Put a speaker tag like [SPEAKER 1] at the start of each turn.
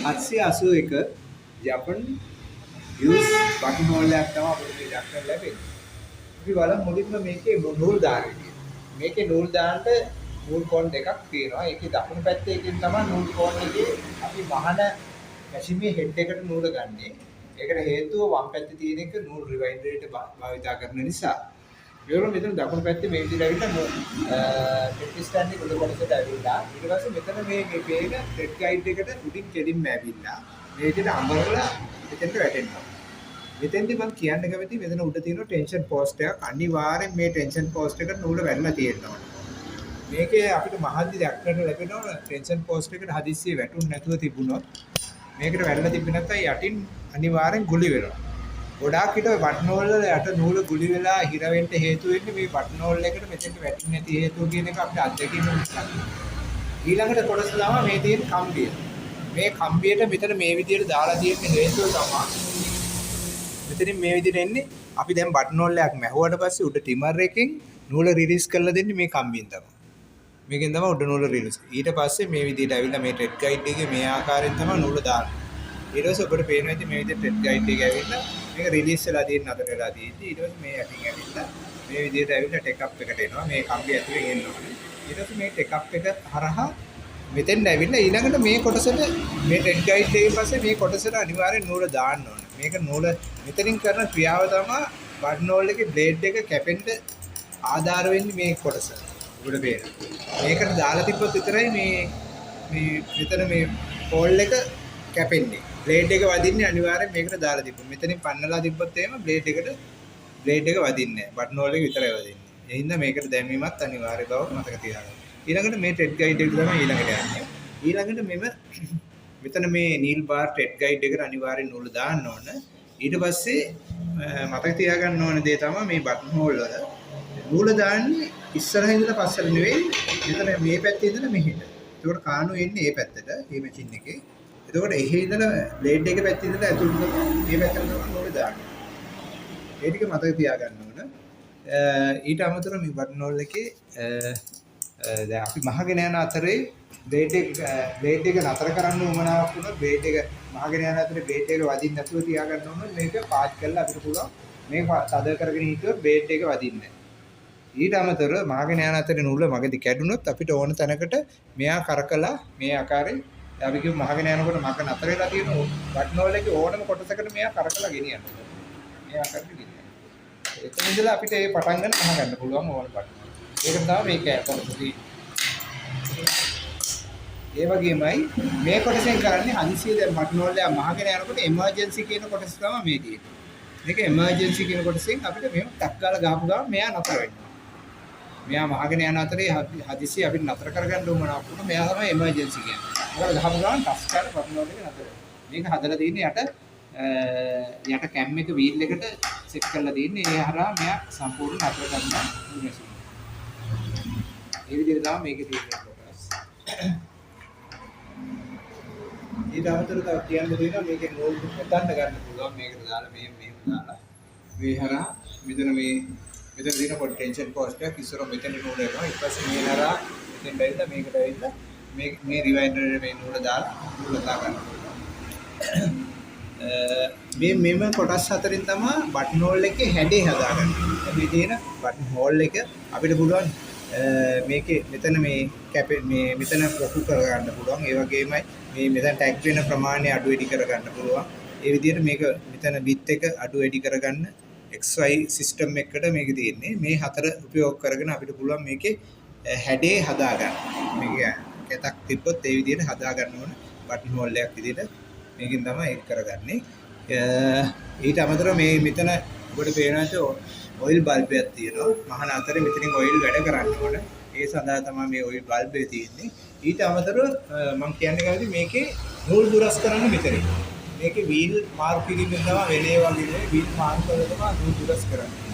[SPEAKER 1] 781 ජපන් use button hall එකක් තමයි අපිට මේ දක්වන්න ලැබෙන්නේ. අපි බලමු මුලින්ම මේකේ නූල් දාන විදිය. මේකේ නූල් දාන්න නූල් කෝන් දෙකක් තියෙනවා. ඒකේ දකුණු පැත්තේ එකෙන් තමයි නූල් කෝන් එකේ අපි වහන මැෂිමේ හෙඩ් එකට නූල ගන්නෙ. ඒකට හේතුව වම් පැත්තේ තියෙන එක නූල් රිවයින්ඩරේට භාවිතා කරන නිසා. ඒවල මෙතන දකුණු පැත්තේ මේ විදිහට ඇවිල්ලා ටෙට් ස්ටෑන්ඩ් එක උඩ කොටසට ඇවිල්ලා ඊට පස්සේ මෙතන මේ පේන ටෙට් ගයිඩ් එකට උඩින් කෙලින්ම ඇවිල්ලා මේ විදිහට අඹරලා මෙතෙන්ට වැටෙනවා. මෙතෙන්දි මම කියන්න කැමතියි මෙතන උඩ තියෙන ටෙන්ෂන් පෝස්ට් එකක් අනිවාර්යෙන් මේ ටෙන්ෂන් පෝස්ට් එකට නූල වැටලා තියෙනවා. මේකේ අපිට මහද්දි දක්වන්න ලැබෙනවා ටෙන්ෂන් පෝස්ට් එකට හදිස්සියේ වැටුන්නේ නැතුව තිබුණොත් මේකට වැටලා තිබ්බ නැත්නම් යටින් අනිවාර්යෙන් ගුලි වෙනවා. ගොඩාක් හිට බටන් හෝල් වල යට නූල ගුලි වෙලා හිර වෙන්න හේතු වෙන්නේ මේ බටන් හෝල් එකට මෙතෙන්ට වැටෙන්නේ නැති හේතුව කියන එක අපිට අත්දැකීම නිසා. ඊළඟට කොටස තමයි මේ තියෙන කම්බිය. මේ කම්බියට මෙතන මේ විදිහට දාලා තියෙන හේතුව තමයි මෙතනින් මේ විදිහට එන්නේ අපි දැන් බටන් හෝල් එකක් මැහුවට පස්සේ උඩ ටිමර් එකෙන් නූල රිලීස් කරලා දෙන්නේ මේ කම්බියෙන් තමයි. මේකෙන් තමයි උඩ නූල රිලීස්. ඊට පස්සේ මේ විදිහට ඇවිල්ලා මේ ටෙඩ් ගයිඩ් එකේ මේ ආකාරයෙන් තමයි නූල දාන්නේ. ඊට පස්සේ ඔබට පේනවා ඉතින් මේ විදිහට ටෙඩ් ගයිඩ් එක ඇවිල්ලා මේක රිලීස් වෙලා තියෙන අතර වෙලා තියෙද්දි ඊට පස්සේ මේ යටින් ඇවිල්ලා මේ විදිහට ඇවිල්ලා ටෙක්අප් එකට එනවා. මේ කම්බිය ඇතුලෙන් එනවා. ඊට පස්සේ මේ ටෙක්අප් එක හරහා මෙතෙන් ඇවිල්ලා ඊළඟට මේ කොටසට මේ ටෙඩ් ගයිඩ් එකෙන් පස්සේ මේ කොටසට අනිවාර්යෙන් නූල දාන්න ඕනේ. මේක නූල මෙතනින් කරන ක්‍රියාව තමයි බටන් හෝල් එකේ බ්ලේඩ් එක කැපෙන්න ආධාර වෙන්නේ මේ කොටස. උඩ පේන. මේකට දාලා තිබ්බොත් විතරයි මේ මෙතන මේ හෝල් එක කැපෙන්නේ. බ්ලේඩ් එක වදින්නේ අනිවාර්යෙන් මේකට දාලා තිබ්බොත්. මෙතනින් පන්නලා තිබ්බොත් එහෙම බ්ලේඩ් එක වදින්නේ නැහැ. බටන් හෝල් එක විතරයි වදින්නේ. ඒ හින්දා මේකට දැම්වීමත් අනිවාර්ය බව මතක තියාගන්න. ඊළඟට මේ ටෙඩ් ගයිඩ් එක තමයි ඊළඟට යන්නේ. ඊළඟට මෙතන මේ නීල් බාර් ටෙඩ් ගයිඩ් එකට අනිවාර්යෙන් නූල දාන්න ඕන. ඊට පස්සේ මතක තියාගන්න ඕන දේ තමයි මේ බටන් හෝල් වල නූල දාන්නේ ඉස්සරහින් ඉඳලා පස්සට නෙවෙයි මෙතන මේ පැත්තේ ඉඳලා මෙහෙට. ඒකට කාණු එන්නේ මේ පැත්තට මේ මැෂින් එකේ. එතකොට එහෙ ඉඳලා බ්ලේඩ් එක පැත්තේ ඉඳලා ඇතුළට මේ පැත්තට තමයි නූල දාන්නේ. ඒ ටික මතක තියාගන්න ඕන. ඊට අමතරව මේ බටන් හෝල් එකේ දැන් අපි මහගෙන යන අතරේ බ්ලේඩ් එක නතර කරන්න උවමනාවක් වුණොත් බ්ලේඩ් එක මහගෙන යන අතරේ බ්ලේඩ් එක වදින්න නැතුව තියාගන්න ඕන. මේක පාත් කරලා අපිට පුළුවන් මේක තද කරගෙන හිටියොත් බ්ලේඩ් එක වදින්නේ නැහැ. ඊට අමතරව මහගෙන යන අතරේ නූල මගදී කැඩුනොත් අපිට ඕන තැනකට මෙයා කරකලා මේ ආකාරයෙන් අපි කියමු මහගෙන යනකොට මග නතර වෙලා තියෙන බටන් හෝල් එකේ ඕනම කොටසකට මෙයා කරකලා ගෙනියන්න. මේ ආකාරයට ගෙනියන්න. එතන ඉඳලා අපිට මේ පටන් ගන්න ගන්න පුළුවන් ඕන බටන්. ඒකට තමයි මේක කොටසදී. ඒ වගේමයි මේ කොටසෙන් කරන්නේ හදිසියෙ දැන් බටන් හෝල් එක මහගෙන යනකොට එමර්ජන්සි කියන කොටස තමයි මේ තියෙන්නේ. මේක එමර්ජන්සි කියන කොටසෙන් අපිට මෙහෙම ටක් ගාලා ගහපු ගමන් මෙයා නතර වෙනවා. මෙයා මහගෙන යන අතරේ හදිසියෙ අපිට නතර කරගන්න උවමනාවක් වුණා. මෙයා තමයි එමර්ජන්සි කියන්නේ. මොකද ගහපු ගමන් ටස් කරලා බටන් හෝල් එක නතර වෙනවා. මේක හදලා තියෙන්නේ යට කැම් එක වීල් එකට සෙට් කරලා තියෙන්නේ. ඒ හරහා මෙයා සම්පූර්ණ නතර කරනවා. ඒ විදිහට තමයි මේකේ තියෙන කොටස්. ඊට අමතරව තව කියන්න දෙනවා මේකේ නෝල් පොතන්න ගන්න පුළුවන්. මේකට දාලා මෙහෙම දාලා මේ හරහා මෙතන තියෙන පොටෙන්ෂල් පෝස්ට් එක ඉස්සර මෙතන නෝල් එනවා. ඊට පස්සේ මේ හරහා මෙතෙන් බැරිලා මේකට ඇවිල්ලා මේ රිවයින්ඩර් මේ නෝල දාලා නෝල දා ගන්න පුළුවන්. මෙම කොටස් හතරෙන් තමයි බටන් හෝල් එකේ හැඩේ හදාගන්නේ. මේ තියෙන බටන් හෝල් එක අපිට පුළුවන් මේකේ මෙතන මේ මෙතන ලොකු කරගන්න පුළුවන්. ඒ වගේමයි මේ මෙතන ටැග් වෙන ප්‍රමාණය අඩු වැඩි කරගන්න පුළුවන්. ඒ විදිහට මේක මෙතන බිත් එක අඩු වැඩි කරගන්න XY සිස්ටම් එකකට මේක තියෙන්නේ. මේ හතර උපයෝග කරගෙන අපිට පුළුවන් මේකේ හැඩේ හදාගන්න. මේක කැතක් තිබ්බොත් ඒ විදිහට හදාගන්න ඕන බටන් හෝල් එකක් විදිහට මේකෙන් තමයි ඒක කරගන්නේ. ඊට අමතරව මේ මෙතන ඔබට පේනවා ඔයිල් බල්බ් එකක් තියෙනවා. මහන අතරේ මෙතනින් ඔයිල් වැඩ කරන්න ඕන. ඒ සඳහා තමයි මේ ඔයිල් බල්බ් එක තියෙන්නේ. ඊට අමතරව මම කියන්නේ කවුද මේකේ නූල් දුරස් කරන්න මෙතනින්. මේකේ වීල් මාර්ක් කිරීමෙන් තමයි වෙලේ වගේ වීල් මාර්ක් කරලා තමයි නූල් දුරස් කරන්නේ.